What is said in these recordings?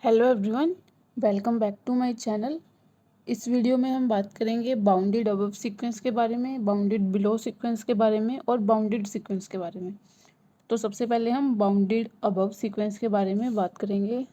Hello everyone, welcome back to my channel. इस video में हम बात करेंगे बाउंडेड अबव सीक्वेंस के बारे में, बाउंडेड बिलो सीक्वेंस के बारे में और बाउंडेड सीक्वेंस के बारे में। तो सबसे पहले हम बाउंडेड अबव सीक्वेंस के बारे में बात करेंगे।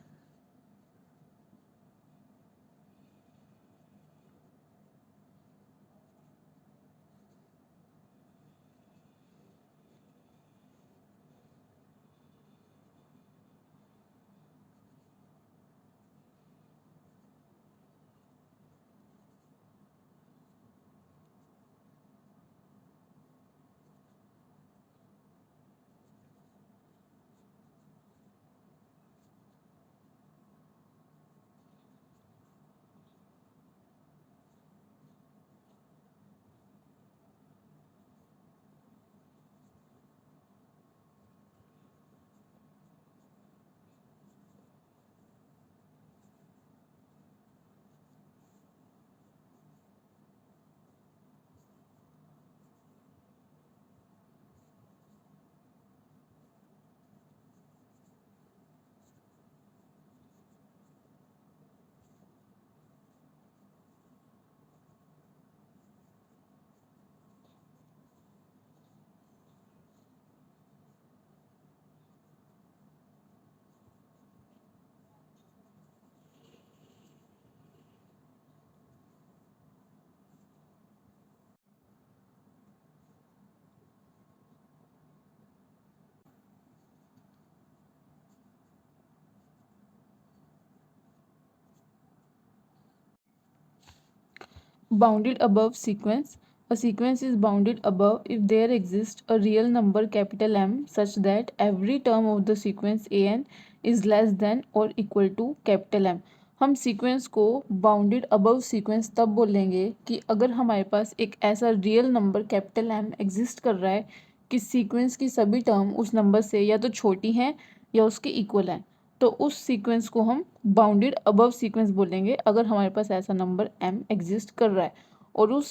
Bounded above sequence. A sequence is bounded above if there exists a real number capital M such that every term of the sequence an is less than or equal to capital M. हम sequence को bounded above sequence तब बोलेंगे कि अगर हमारे पास एक ऐसा real number capital M exist कर रहा है कि सीक्वेंस की सभी टर्म उस नंबर से या तो छोटी हैं या उसके इक्वल हैं, तो उस सीक्वेंस को हम बाउंडेड अबव सीक्वेंस बोलेंगे अगर हमारे पास ऐसा नंबर m एग्जिस्ट कर रहा है और उस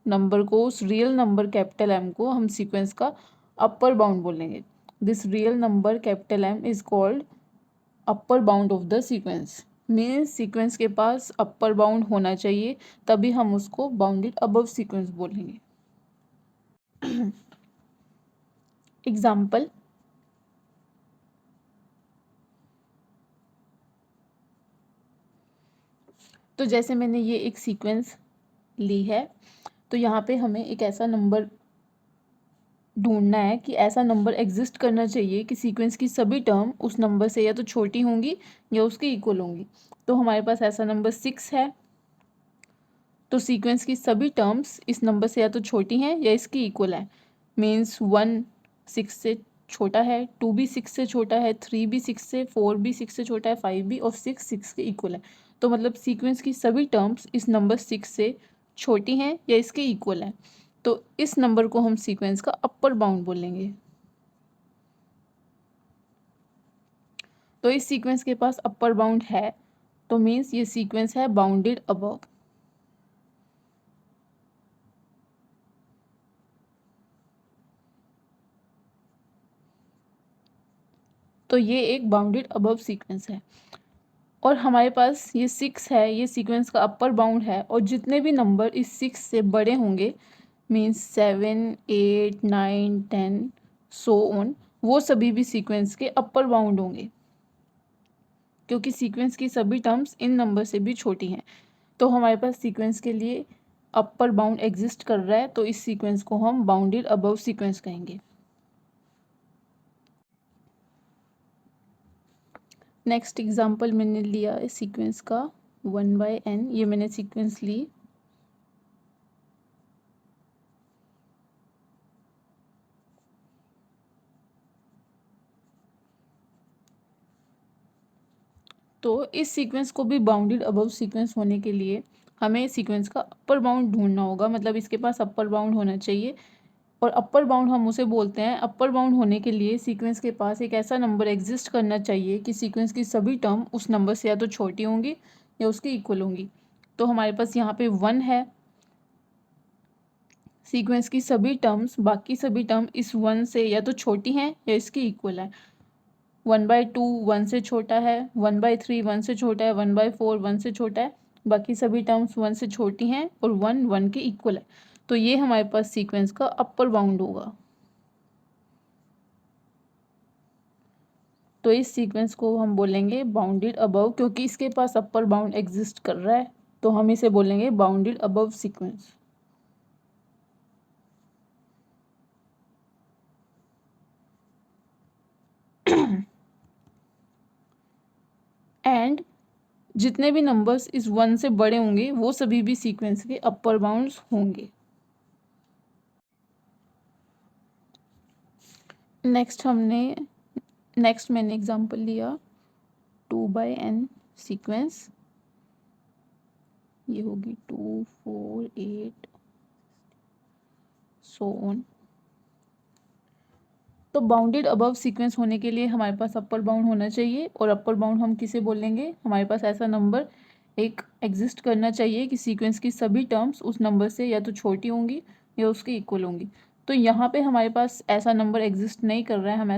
नंबर को, उस रियल नंबर कैपिटल M को हम सीक्वेंस का अपर बाउंड बोलेंगे। This real number capital M is called upper bound of the sequence. Means sequence के पास अपर बाउंड होना चाहिए, तभी हम उसको बाउंडेड अबव सीक्वेंस बोलेंगे। एग्जाम्पल, तो जैसे मैंने ये एक सीक्वेंस ली है, तो यहाँ पे हमें एक ऐसा नंबर ढूंढना है कि ऐसा नंबर एग्जिस्ट करना चाहिए कि सीक्वेंस की सभी टर्म उस नंबर से या तो छोटी होंगी या उसके इक्वल होंगी। तो हमारे पास ऐसा नंबर 6 है, तो सीक्वेंस की सभी टर्म्स इस नंबर से या तो छोटी हैं या इसकी इक्वल है। मीन्स 1 6 से छोटा है, 2 भी 6 से छोटा है, 3 भी 6 से, 4 भी 6 से छोटा है, 5 भी, और 6 6 के इक्वल है। तो मतलब सीक्वेंस की सभी टर्म्स इस नंबर 6 से छोटी हैं या इसके इक्वल है, तो इस नंबर को हम सीक्वेंस का अपर बाउंड बोलेंगे। तो इस सीक्वेंस के पास अपर बाउंड है, तो मीन्स ये सीक्वेंस है बाउंडेड अबव। तो ये एक बाउंडेड अबव सीक्वेंस है और हमारे पास ये 6 है, ये सीक्वेंस का अपर बाउंड है, और जितने भी नंबर इस 6 से बड़े होंगे, मीन्स 7 8 9 10 सो ऑन, वो सभी भी सीक्वेंस के अपर बाउंड होंगे, क्योंकि सीक्वेंस की सभी टर्म्स इन नंबर से भी छोटी हैं। तो हमारे पास सीक्वेंस के लिए अपर बाउंड एग्जिस्ट कर रहा है, तो इस सीक्वेंस को हम बाउंडेड अबव सीक्वेंस कहेंगे। नेक्स्ट एग्जांपल मैंने लिया है सीक्वेंस का 1/n। ये मैंने सीक्वेंस ली, तो इस सीक्वेंस को भी बाउंडेड अबव सीक्वेंस होने के लिए हमें सीक्वेंस का अपर बाउंड ढूंढना होगा, मतलब इसके पास अपर बाउंड होना चाहिए। और अपर बाउंड हम उसे बोलते हैं, अपर बाउंड होने के लिए सीक्वेंस के पास एक ऐसा नंबर एग्जिस्ट करना चाहिए कि सीक्वेंस की सभी टर्म उस नंबर से या तो छोटी होंगी या उसके इक्वल होंगी। तो हमारे पास यहाँ पे 1 है, सीक्वेंस की सभी टर्म्स, बाकी सभी टर्म इस 1 से या तो छोटी हैं या इसके इक्वल है। 1/2 1 से छोटा है, 1/3 1 से छोटा है, 1/4 1 से छोटा है, बाकी सभी टर्म्स 1 से छोटी हैं और 1 1 के इक्वल है। तो ये हमारे पास सीक्वेंस का अपर बाउंड होगा। तो इस सीक्वेंस को हम बोलेंगे बाउंडेड अबव, क्योंकि इसके पास अपर बाउंड एग्जिस्ट कर रहा है, तो हम इसे बोलेंगे बाउंडेड अबव सीक्वेंस। एंड जितने भी नंबर्स इस 1 से बड़े होंगे वो सभी भी सीक्वेंस के अपर बाउंड्स होंगे। नेक्स्ट मैंने एग्जांपल लिया 2/n सीक्वेंस। ये होगी 2 4 8 सो ऑन। तो बाउंडेड अबव सीक्वेंस होने के लिए हमारे पास अपर बाउंड होना चाहिए, और अपर बाउंड हम किसे बोलेंगे, हमारे पास ऐसा नंबर एक एग्जिस्ट करना चाहिए कि सीक्वेंस की सभी टर्म्स उस नंबर से या तो छोटी होंगी या उसके इक्वल होंगी। तो यहाँ पे हमारे पास ऐसा नंबर एग्जिस्ट नहीं कर रहा है, हम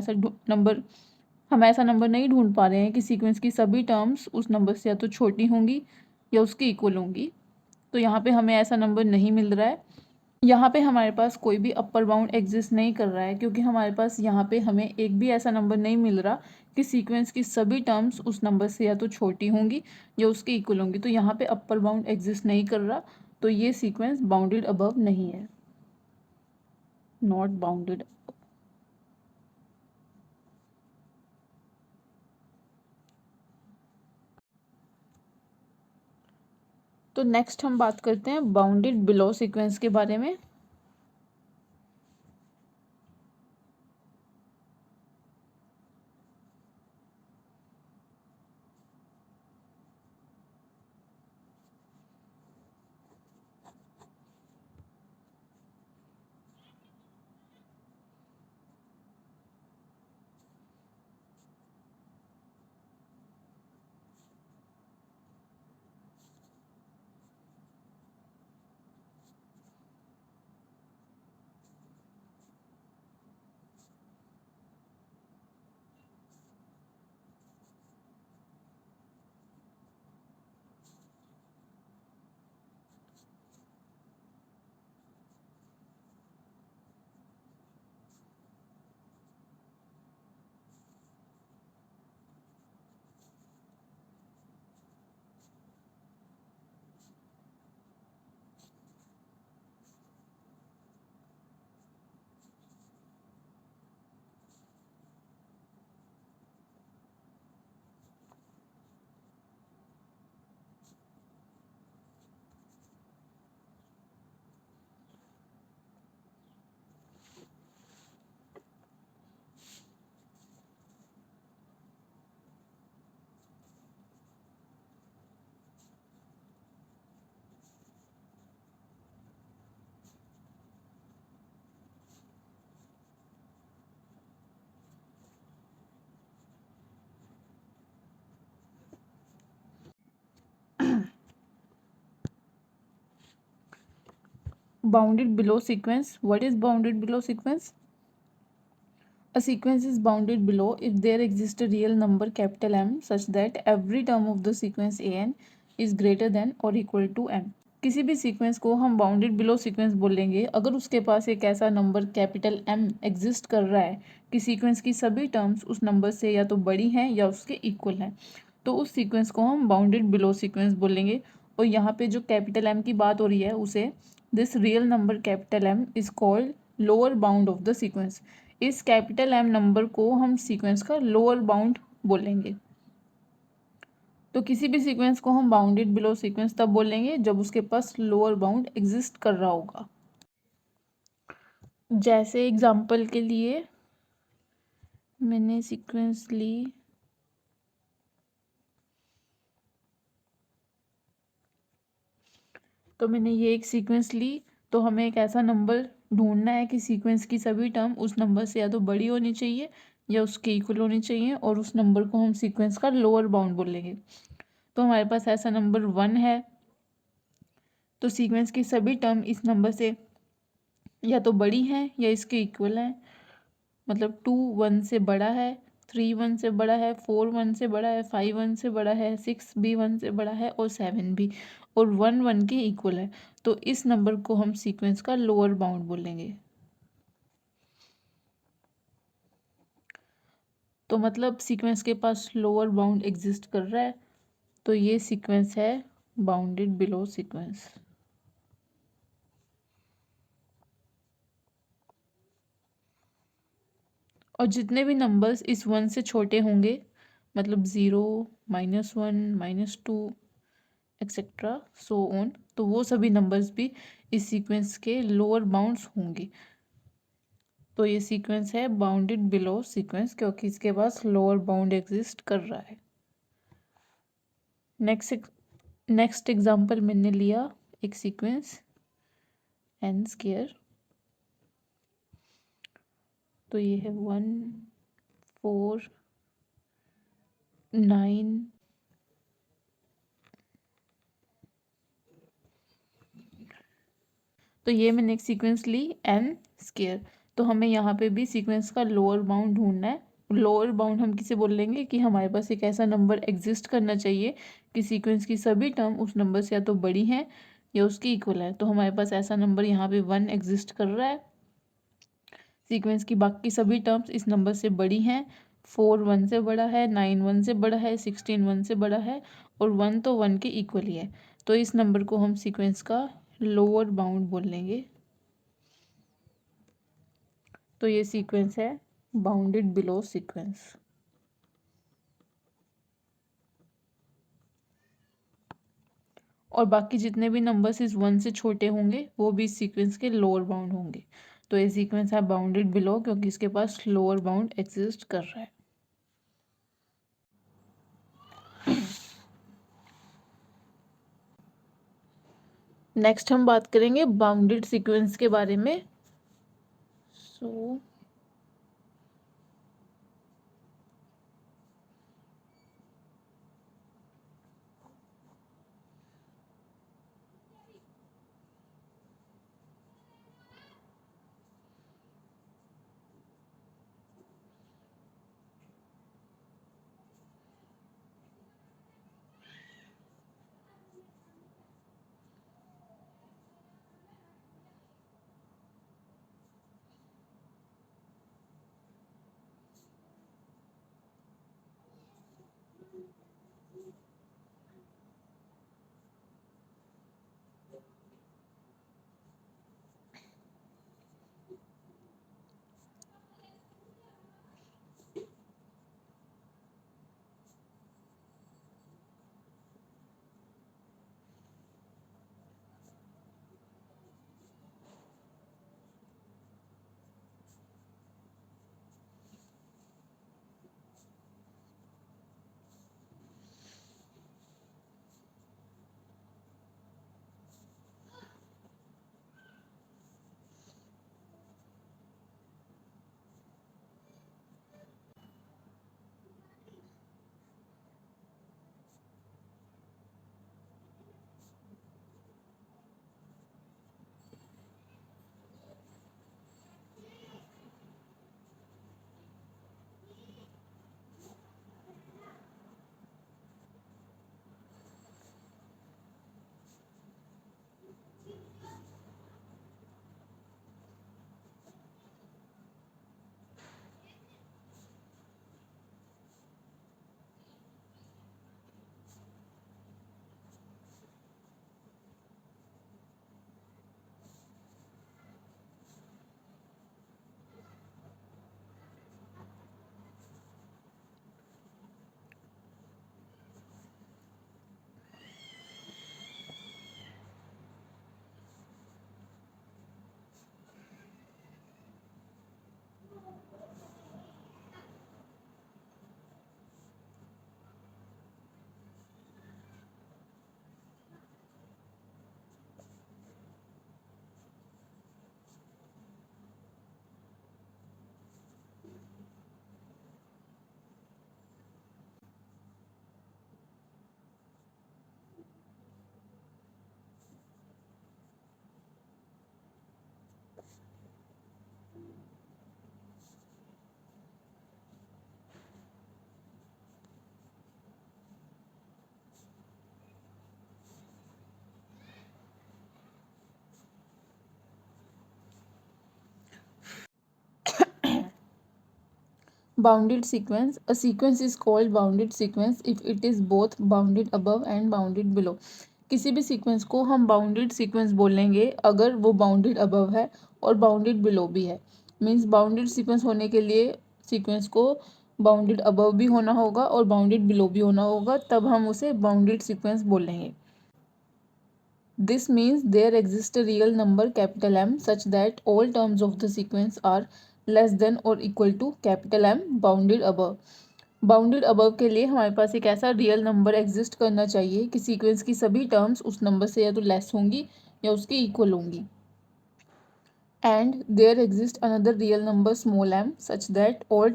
ऐसा नंबर नहीं ढूंढ पा रहे हैं कि सीक्वेंस की सभी टर्म्स उस नंबर से या तो छोटी होंगी या उसके इक्वल होंगी। तो यहाँ पे हमें ऐसा नंबर नहीं मिल रहा है। यहाँ पे हमारे पास कोई भी अपर बाउंड एग्जिस्ट नहीं कर रहा है, क्योंकि हमारे पास यहाँ पे हमें एक भी ऐसा नंबर नहीं मिल रहा कि सीक्वेंस की सभी टर्म्स उस नंबर से या तो छोटी होंगी या उसके इक्वल होंगी। तो यहाँ पे अपर बाउंड एग्जिस्ट नहीं कर रहा, तो ये सीक्वेंस बाउंडेड अबव नहीं है, नॉट बाउंडेड। तो नेक्स्ट हम बात करते हैं बाउंडेड बिलो सीक्वेंस के बारे में। Bounded below sequence. What is bounded below sequence? A sequence is bounded below if there exists a real number capital M such that every term of the sequence an is greater than or equal to m. किसी भी sequence को हम bounded below sequence बोलेंगे अगर उसके पास एक ऐसा number capital M exist कर रहा है कि सीक्वेंस की सभी टर्म्स उस नंबर से या तो बड़ी हैं या उसके इक्वल हैं, तो उस सीक्वेंस को हम बाउंडेड बिलो सीक्वेंस बोलेंगे। और यहाँ पे जो कैपिटल M की बात हो रही है उसे this real number capital M is called lower bound of the sequence. इस कैपिटल M नंबर को हम सीक्वेंस का लोअर बाउंड बोलेंगे। तो किसी भी सीक्वेंस को हम बाउंडेड बिलो सीक्वेंस तब बोलेंगे जब उसके पास लोअर बाउंड एग्जिस्ट कर रहा होगा। जैसे एग्जांपल के लिए मैंने सीक्वेंस ली तो मैंने ये एक सीक्वेंस ली, तो हमें एक ऐसा नंबर ढूंढना है कि सीक्वेंस की सभी टर्म उस नंबर से या तो बड़ी होनी चाहिए या उसके इक्वल होनी चाहिए, और उस नंबर को हम सीक्वेंस का लोअर बाउंड बोलेंगे। तो हमारे पास ऐसा नंबर 1 है, तो सीक्वेंस की सभी टर्म इस नंबर से या तो बड़ी हैं या इसके इक्वल हैं, मतलब 2 1 से बड़ा है 3 1 से बड़ा है, 4 1 से बड़ा है, 5 1 से बड़ा है, 6 भी 1 से बड़ा है और 7 भी, और 1 1 के इक्वल है। तो इस नंबर को हम सीक्वेंस का लोअर बाउंड बोलेंगे। तो मतलब सीक्वेंस के पास लोअर बाउंड एग्जिस्ट कर रहा है, तो ये सीक्वेंस है बाउंडेड बिलो सीक्वेंस। और जितने भी नंबर्स इस 1 से छोटे होंगे, मतलब 0 -1 -2 एक्सेट्रा सो ऑन, तो वो सभी नंबर्स भी इस सीक्वेंस के लोअर बाउंड्स होंगे। तो ये सीक्वेंस है बाउंडेड बिलो सीक्वेंस, क्योंकि इसके पास लोअर बाउंड एग्जिस्ट कर रहा है। नेक्स्ट एग्जांपल मैंने लिया एक सीक्वेंस n स्क्वायर। तो ये है 1 4 9 तो ये मैंने एक सीक्वेंस ली n स्क्वायर। तो हमें यहाँ पे भी सीक्वेंस का लोअर बाउंड ढूंढना है। लोअर बाउंड हम किसे बोल लेंगे कि हमारे पास एक ऐसा नंबर एग्जिस्ट करना चाहिए कि सीक्वेंस की सभी टर्म उस नंबर से या तो बड़ी हैं या उसकी इक्वल है। तो हमारे पास ऐसा नंबर यहाँ पे 1 एग्जिस्ट कर रहा है। सीक्वेंस की बाकी सभी टर्म्स इस नंबर से बड़ी हैं। 4 1 से बड़ा है, 9 1 से बड़ा है, 16 1 से बड़ा है, और 1 तो 1 के इक्वल ही है। तो इस नंबर को हम सीक्वेंस का लोअर बाउंड बोल लेंगे। तो ये सीक्वेंस है बाउंडेड बिलो सीक्वेंस। और बाकी जितने भी नंबर्स इस 1 से छोटे होंगे वो भी इस सीक्वेंस के लोअर बाउंड होंगे। तो ये सीक्वेंस है बाउंडेड बिलो, क्योंकि इसके पास लोअर बाउंड एग्जिस्ट कर रहा है। नेक्स्ट हम बात करेंगे बाउंडेड सीक्वेंस के बारे में। सो Bounded sequence. A sequence is called bounded sequence if it is both bounded above and bounded below. किसी भी सीक्वेंस को हम बाउंडेड सीक्वेंस बोलेंगे अगर वो बाउंडेड अबव है और बाउंडेड बिलो भी है. मीन्स बाउंडेड सीक्वेंस होने के लिए सीक्वेंस को बाउंडेड अबव भी होना होगा और बाउंडेड बिलो भी होना होगा, तब हम उसे बाउंडेड सीक्वेंस बोलेंगे. This means there exists a real number capital M such that all terms of the sequence are less than or equal to capital M bounded above. Bounded above के लिए हमारे पास एक ऐसा रियल नंबर एग्जिस्ट करना चाहिए कि sequence की सभी टर्म्स उस नंबर से या तो लेस होंगी या उसके इक्वल होंगी. And there exist another real number small m such that all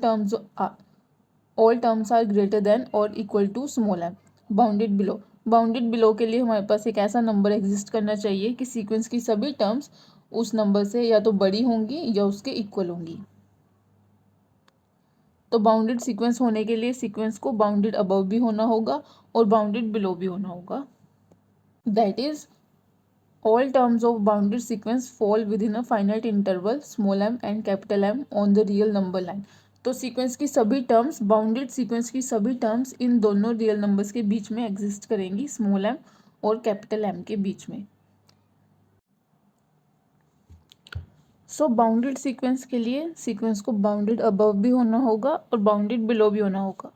terms are greater than or equal to small m bounded below. Bounded below के लिए हमारे पास एक ऐसा नंबर एग्जिस्ट करना चाहिए कि सीक्वेंस की सभी टर्म्स उस नंबर से या तो बड़ी होंगी या उसके इक्वल होंगी. तो बाउंडेड सीक्वेंस होने के लिए सीक्वेंस को बाउंडेड अबव भी होना होगा और बाउंडेड बिलो भी होना होगा. That is all terms of bounded sequence fall within a finite interval small m and capital M on the real number line. तो सीक्वेंस की सभी टर्म्स बाउंडेड सीक्वेंस की सभी टर्म्स इन दोनों रियल नंबर्स के बीच में एग्जिस्ट करेंगी, small m और कैपिटल M के बीच में. सो बाउंडेड सीक्वेंस के लिए सीक्वेंस को बाउंडेड अबव भी होना होगा और बाउंडेड बिलो भी होना होगा.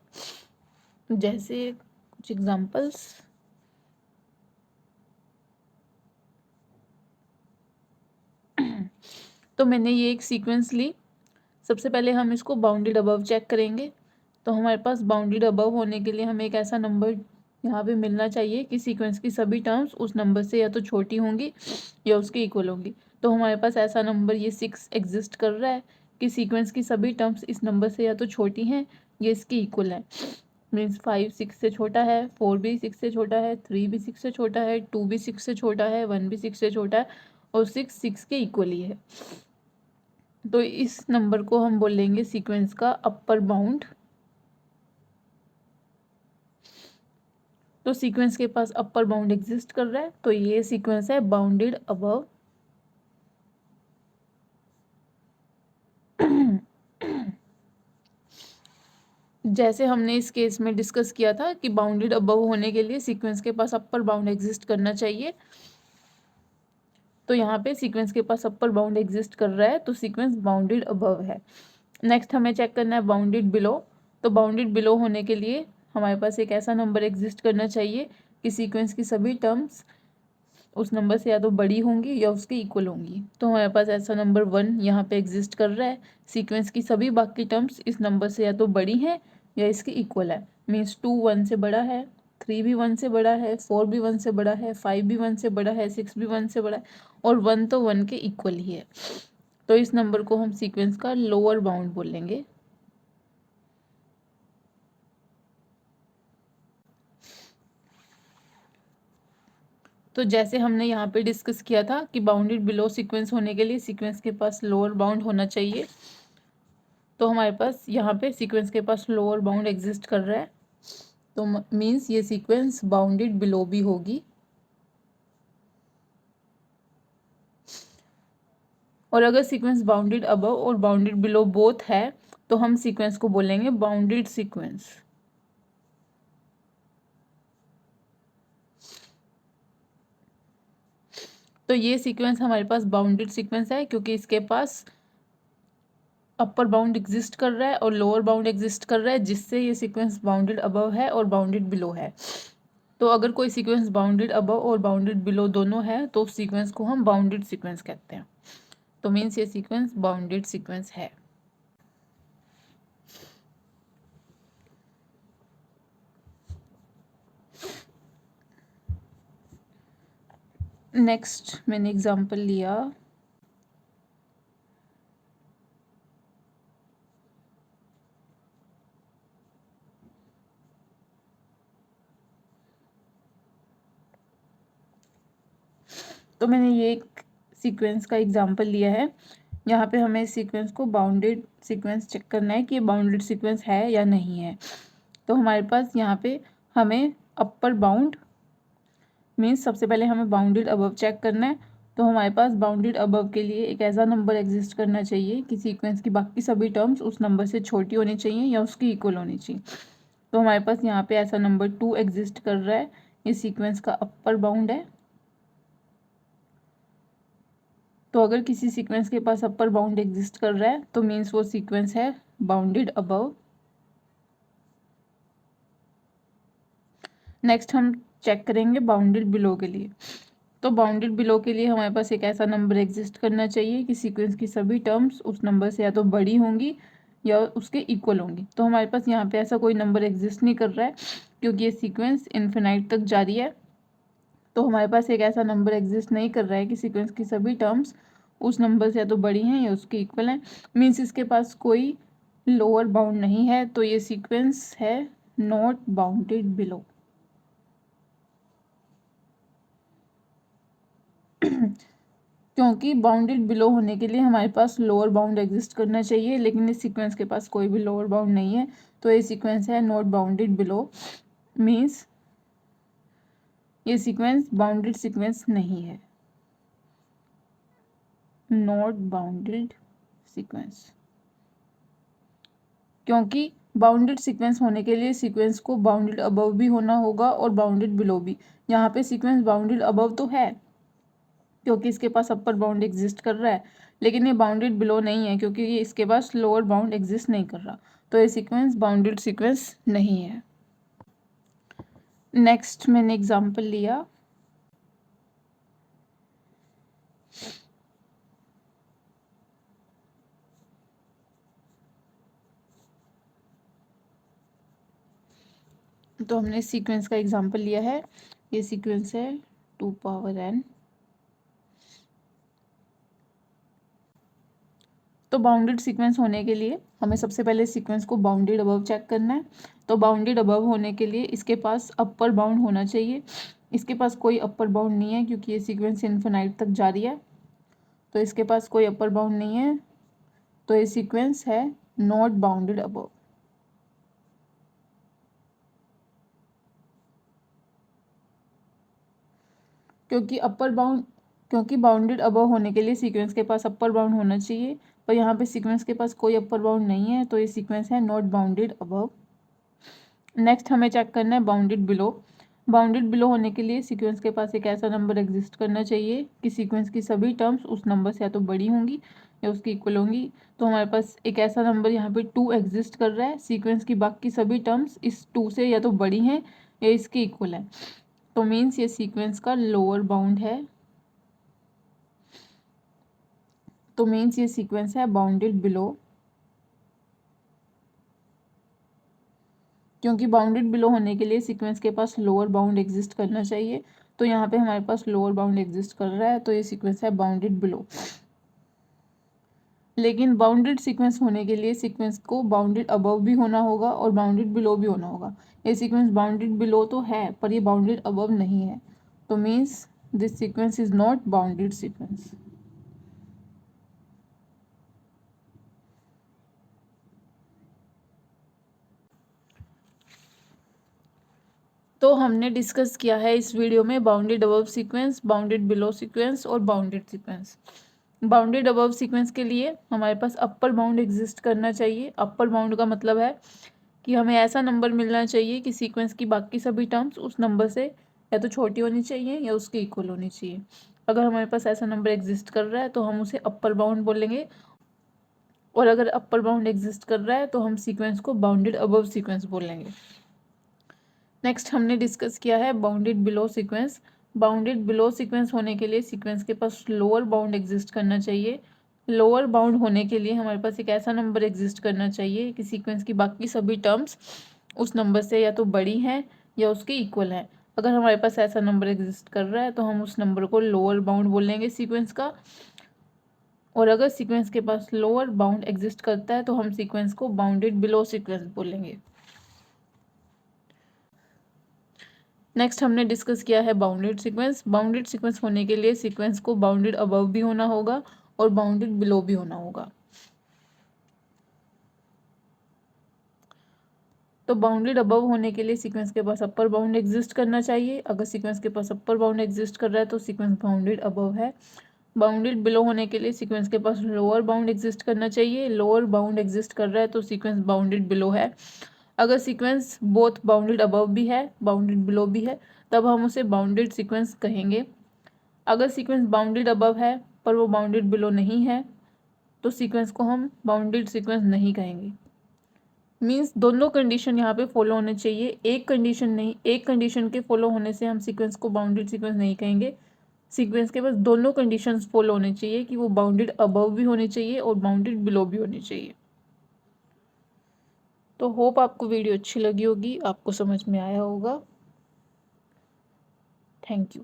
जैसे कुछ एग्जांपल्स. तो मैंने ये एक सीक्वेंस ली. सबसे पहले हम इसको बाउंडेड अबव चेक करेंगे. तो हमारे पास बाउंडेड अबव होने के लिए हमें एक ऐसा नंबर यहाँ पे मिलना चाहिए कि सीक्वेंस की सभी टर्म्स उस नंबर से या तो छोटी होंगी या उसके इक्वल होंगी. तो हमारे पास ऐसा नंबर ये 6 एग्जिस्ट कर रहा है कि सीक्वेंस की सभी टर्म्स इस नंबर से या तो छोटी हैं या इसके इक्वल है. मीन्स 5 6 से छोटा है, 4 भी 6 से छोटा है, 3 भी 6 से छोटा है, 2 भी 6 से छोटा है, 1 भी 6 से छोटा है और 6 6 के इक्वल ही है. तो इस नंबर को हम बोलेंगे सीक्वेंस का अपर बाउंड. तो सीक्वेंस के पास अपर बाउंड एग्जिस्ट कर रहा है, तो ये सीक्वेंस है बाउंडेड अबव. जैसे हमने इस केस में डिस्कस किया था कि बाउंडेड अबव होने के लिए सीक्वेंस के पास अपर बाउंड एग्जिस्ट करना चाहिए. तो यहाँ पे सीक्वेंस के पास अपर बाउंड एग्जिस्ट कर रहा है, तो सीक्वेंस बाउंडेड अबव है. नेक्स्ट हमें चेक करना है बाउंडेड बिलो. तो बाउंडेड बिलो होने के लिए हमारे पास एक ऐसा नंबर एग्जिस्ट करना चाहिए कि सीक्वेंस की सभी टर्म्स उस नंबर से या तो बड़ी होंगी या उसके इक्वल होंगी. तो हमारे पास ऐसा नंबर 1 यहाँ पे एग्जिस्ट कर रहा है. सीक्वेंस की सभी बाकी टर्म्स इस नंबर से या तो बड़ी हैं या इसके इक्वल है. मीन्स 2 1 से बड़ा है, 3 भी 1 से बड़ा है, 4 भी 1 से बड़ा है, 5 भी 1 से बड़ा है, 6 भी 1 से बड़ा है और 1 तो 1 के इक्वल ही है. तो इस नंबर को हम सीक्वेंस का लोअर बाउंड बोलेंगे. तो जैसे हमने यहाँ पे डिस्कस किया था कि बाउंडेड बिलो सीक्वेंस होने के लिए सीक्वेंस के पास लोअर बाउंड होना चाहिए. तो हमारे पास यहाँ पे सीक्वेंस के पास लोअर बाउंड एग्जिस्ट कर रहा है, तो मीन्स ये सीक्वेंस बाउंडेड बिलो भी होगी. और अगर सीक्वेंस बाउंडेड अबव और बाउंडेड बिलो बोथ है तो हम सीक्वेंस को बोलेंगे बाउंडेड सीक्वेंस. तो ये सीक्वेंस हमारे पास बाउंडेड सीक्वेंस है क्योंकि इसके पास अपर बाउंड एग्जिस्ट कर रहा है और लोअर बाउंड एग्जिस्ट कर रहा है, जिससे ये सीक्वेंस बाउंडेड अबव है और बाउंडेड बिलो है. तो अगर कोई सीक्वेंस बाउंडेड अबव और बाउंडेड बिलो दोनों है तो उस सीक्वेंस को हम बाउंडेड सीक्वेंस कहते हैं. तो मीन्स ये सीक्वेंस बाउंडेड सीक्वेंस है. नेक्स्ट मैंने एग्जांपल लिया. तो मैंने ये एक सीक्वेंस का एग्जांपल लिया है. यहाँ पे हमें इस सीक्वेंस को बाउंडेड सीक्वेंस चेक करना है कि ये बाउंडेड सीक्वेंस है या नहीं है. तो हमारे पास यहाँ पे हमें अपर बाउंड मीन्स सबसे पहले हमें बाउंडेड अबव चेक करना है. तो हमारे पास बाउंडेड अबव के लिए एक ऐसा नंबर एग्जिस्ट करना चाहिए कि सीक्वेंस की बाकी सभी टर्म्स उस नंबर से छोटी होनी चाहिए या उसकी इक्वल होनी चाहिए। तो हमारे पास यहाँ पे ऐसा नंबर 2 एग्जिस्ट कर रहा है, ये सीक्वेंस का अपर बाउंड है। तो अगर किसी सीक्वेंस के पास अपर बाउंड एग्जिस्ट कर रहा है तो मीन्स वो सीक्वेंस है बाउंडेड अबव। नेक्स्ट हम चेक करेंगे बाउंडेड बिलो के लिए। तो बाउंडेड बिलो के लिए हमारे पास एक ऐसा नंबर एग्जिस्ट करना चाहिए कि सीक्वेंस की सभी टर्म्स उस नंबर से या तो बड़ी होंगी या उसके इक्वल होंगी। तो हमारे पास यहाँ पे ऐसा कोई नंबर एग्जिस्ट नहीं कर रहा है क्योंकि ये सीक्वेंस इन्फिनाइट तक जारी है। तो हमारे पास एक ऐसा नंबर एग्जिस्ट नहीं कर रहा है कि सीक्वेंस की सभी टर्म्स उस नंबर से या तो बड़ी हैं या उसके इक्वल हैं। मीन्स इसके पास कोई लोअर बाउंड नहीं है, तो ये सीक्वेंस है नॉट बाउंडेड बिलो। क्योंकि बाउंडेड बिलो होने के लिए हमारे पास लोअर बाउंड एग्जिस्ट करना चाहिए, लेकिन इस सीक्वेंस के पास कोई भी लोअर बाउंड नहीं है, तो ये सीक्वेंस है नॉट बाउंडेड बिलो। मीन्स ये सीक्वेंस बाउंडेड सीक्वेंस नहीं है, नॉट बाउंडेड सीक्वेंस। क्योंकि बाउंडेड सीक्वेंस होने के लिए सीक्वेंस को बाउंडेड अबव भी होना होगा और बाउंडेड बिलो भी। यहाँ पे सीक्वेंस बाउंडेड अबव तो है क्योंकि इसके पास अपर बाउंड एग्जिस्ट कर रहा है, लेकिन ये बाउंडेड बिलो नहीं है क्योंकि ये इसके पास लोअर बाउंड एग्जिस्ट नहीं कर रहा। तो ये सीक्वेंस बाउंडेड सीक्वेंस नहीं है। नेक्स्ट मैंने एग्जांपल लिया, तो हमने सीक्वेंस का एग्जांपल लिया है। ये सीक्वेंस है 2 पावर n। तो बाउंडेड सीक्वेंस होने के लिए हमें सबसे पहले सीक्वेंस को बाउंडेड अबव चेक करना है। तो बाउंडेड अबव होने के लिए इसके पास अपर बाउंड होना चाहिए। इसके पास कोई अपर बाउंड नहीं है क्योंकि ये सीक्वेंस इन्फिनाइट तक जारी है, तो इसके पास कोई अपर बाउंड नहीं है, तो ये सीक्वेंस है नॉट बाउंडेड अबव। क्योंकि बाउंडेड अबव होने के लिए सीक्वेंस के पास अपर बाउंड होना चाहिए, पर यहाँ पे सीक्वेंस के पास कोई अपर बाउंड नहीं है, तो ये सीक्वेंस है नॉट बाउंडेड अबव। नेक्स्ट हमें चेक करना है बाउंडेड बिलो। बाउंडेड बिलो होने के लिए सीक्वेंस के पास एक ऐसा नंबर एग्जिस्ट करना चाहिए कि सीक्वेंस की सभी टर्म्स उस नंबर से या तो बड़ी होंगी या उसकी इक्वल होंगी। तो हमारे पास एक ऐसा नंबर यहाँ पे 2 एग्जिस्ट कर रहा है। सीक्वेंस की बाकी सभी टर्म्स इस 2 से या तो बड़ी हैं या इसके इक्वल है, तो मीन्स ये सीक्वेंस का लोअर बाउंड है। तो मीन्स ये सीक्वेंस है बाउंडेड बिलो। क्योंकि बाउंडेड बिलो होने के लिए सीक्वेंस के पास लोअर बाउंड एग्जिस्ट करना चाहिए, तो यहाँ पे हमारे पास लोअर बाउंड एग्जिस्ट कर रहा है, तो ये सीक्वेंस है बाउंडेड बिलो। लेकिन बाउंडेड सीक्वेंस होने के लिए सीक्वेंस को बाउंडेड अबव भी होना होगा और बाउंडेड बिलो भी होना होगा। ये सीक्वेंस बाउंडेड बिलो तो है पर ये बाउंडेड अबव नहीं है, तो means this sequence is not bounded sequence. तो हमने डिस्कस किया है इस वीडियो में bounded above sequence, bounded below sequence और bounded sequence. Bounded above sequence के लिए हमारे पास अपर बाउंड एग्जिस्ट करना चाहिए। अपर बाउंड का मतलब है कि हमें ऐसा नंबर मिलना चाहिए कि सीक्वेंस की बाकी सभी टर्म्स उस नंबर से या तो छोटी होनी चाहिए या उसके इक्वल होनी चाहिए। अगर हमारे पास ऐसा नंबर एग्जिस्ट कर रहा है तो हम उसे अपर बाउंड बोलेंगे, और अगर अपर बाउंड एग्जिस्ट कर रहा है तो हम सीक्वेंस को बाउंडेड अबव सीक्वेंस बोलेंगे। नेक्स्ट हमने डिस्कस किया है bounded below sequence. Bounded below sequence होने के लिए सीक्वेंस के पास लोअर बाउंड एग्जिस्ट करना चाहिए। लोअर बाउंड होने के लिए हमारे पास एक ऐसा नंबर एग्जिस्ट करना चाहिए कि सीक्वेंस की बाकी सभी टर्म्स उस नंबर से या तो बड़ी हैं या उसके इक्वल हैं। अगर हमारे पास ऐसा नंबर एग्जिस्ट कर रहा है तो हम उस नंबर को लोअर बाउंड बोलेंगे सीक्वेंस का, और अगर सीक्वेंस के पास लोअर बाउंड एग्जिस्ट करता है तो हम सीक्वेंस को बाउंडेड बिलो सीक्वेंस बोलेंगे। नेक्स्ट हमने डिस्कस किया है बाउंडेड सीक्वेंस। बाउंडेड सीक्वेंस होने के लिए सीक्वेंस को बाउंडेड अबव भी होना होगा और बाउंडेड बिलो भी होना होगा। तो बाउंडेड अबव होने के लिए सीक्वेंस के पास अपर बाउंड एग्जिस्ट करना चाहिए। अगर सीक्वेंस के पास अपर बाउंड एग्जिस्ट कर रहा है तो सीक्वेंस बाउंडेड अबव है। बाउंडेड बिलो होने के लिए सीक्वेंस के पास लोअर बाउंड एग्जिस्ट करना चाहिए, लोअर बाउंड एग्जिस्ट कर रहा है तो सीक्वेंस बाउंडेड बिलो है। अगर सीक्वेंस बोथ बाउंडेड अबव भी है बाउंडेड बिलो भी है तब हम उसे बाउंडेड सीक्वेंस कहेंगे। अगर सीक्वेंस बाउंडेड अबव है पर वो बाउंडेड बिलो नहीं है तो सीक्वेंस को हम बाउंडेड सीक्वेंस नहीं कहेंगे। मीन्स दोनों कंडीशन यहाँ पे फॉलो होने चाहिए, एक कंडीशन नहीं। एक कंडीशन के फॉलो होने से हम सीक्वेंस को बाउंडेड सीक्वेंस नहीं कहेंगे। सीक्वेंस के पास दोनों कंडीशंस फॉलो होने चाहिए कि वो बाउंडेड अबव भी होनी चाहिए और बाउंडेड बिलो भी होनी चाहिए। तो होप आपको वीडियो अच्छी लगी होगी, आपको समझ में आया होगा। Thank you.